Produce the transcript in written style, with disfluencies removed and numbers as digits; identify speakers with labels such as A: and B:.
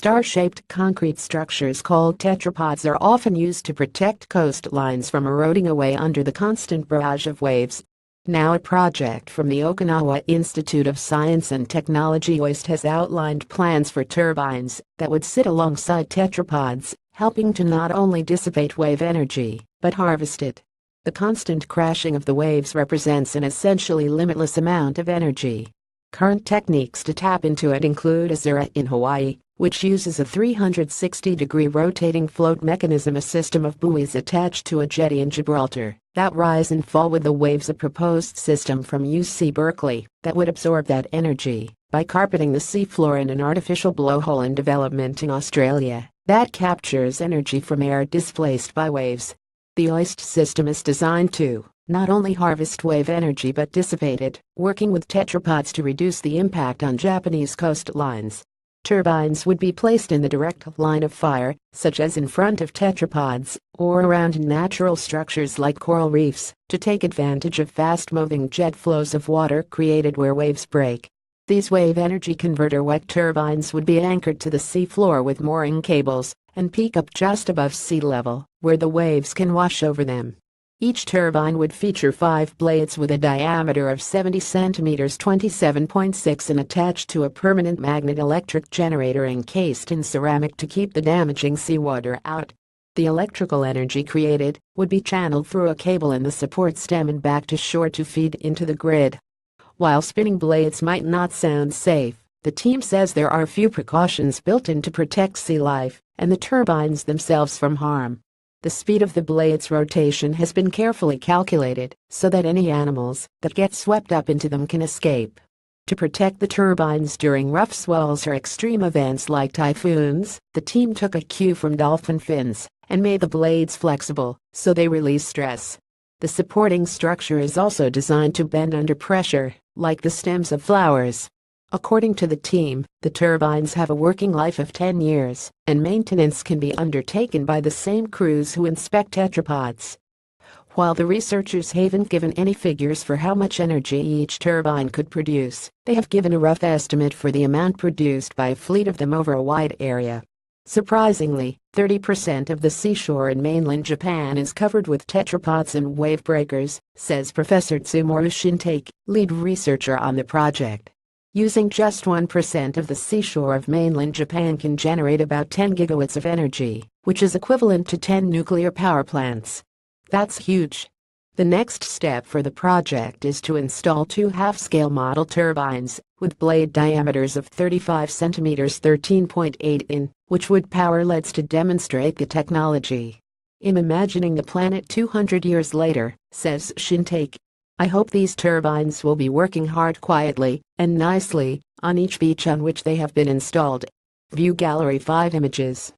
A: Star-shaped concrete structures called tetrapods are often used to protect coastlines from eroding away under the constant barrage of waves. Now a project from the Okinawa Institute of Science and Technology (OIST) has outlined plans for turbines that would sit alongside tetrapods, helping to not only dissipate wave energy, but harvest it. The constant crashing of the waves represents an essentially limitless amount of energy. Current techniques to tap into it include Azura in Hawaii, which uses a 360-degree rotating float mechanism, a system of buoys attached to a jetty in Gibraltar that rise and fall with the waves, a proposed system from UC Berkeley that would absorb that energy by carpeting the seafloor in an artificial blowhole, in development in Australia that captures energy from air displaced by waves. The OIST system is designed to not only harvest wave energy but dissipate it, working with tetrapods to reduce the impact on Japanese coastlines. Turbines would be placed in the direct line of fire, such as in front of tetrapods, or around natural structures like coral reefs, to take advantage of fast-moving jet flows of water created where waves break. These wave energy converter wet turbines would be anchored to the seafloor with mooring cables and peak up just above sea level, where the waves can wash over them. Each turbine would feature 5 blades with a diameter of 70 centimeters (27.6" and attached to a permanent magnet electric generator encased in ceramic to keep the damaging seawater out. The electrical energy created would be channeled through a cable in the support stem and back to shore to feed into the grid. While spinning blades might not sound safe, the team says there are a few precautions built in to protect sea life and the turbines themselves from harm. The speed of the blade's rotation has been carefully calculated so that any animals that get swept up into them can escape. To protect the turbines during rough swells or extreme events like typhoons, the team took a cue from dolphin fins and made the blades flexible so they release stress. The supporting structure is also designed to bend under pressure, like the stems of flowers. According to the team, the turbines have a working life of 10 years, and maintenance can be undertaken by the same crews who inspect tetrapods. While the researchers haven't given any figures for how much energy each turbine could produce, they have given a rough estimate for the amount produced by a fleet of them over a wide area. Surprisingly, 30% of the seashore in mainland Japan is covered with tetrapods and wave breakers, says Professor Tsumoru Shintake, lead researcher on the project. Using just 1% of the seashore of mainland Japan can generate about 10 gigawatts of energy, which is equivalent to 10 nuclear power plants. That's huge. The next step for the project is to install 2 half-scale model turbines with blade diameters of 35 centimeters (13.8 in), which would power leads to demonstrate the technology. I'm imagining the planet 200 years later, says Shintake. I hope these turbines will be working hard quietly and nicely on each beach on which they have been installed. View Gallery 5 images.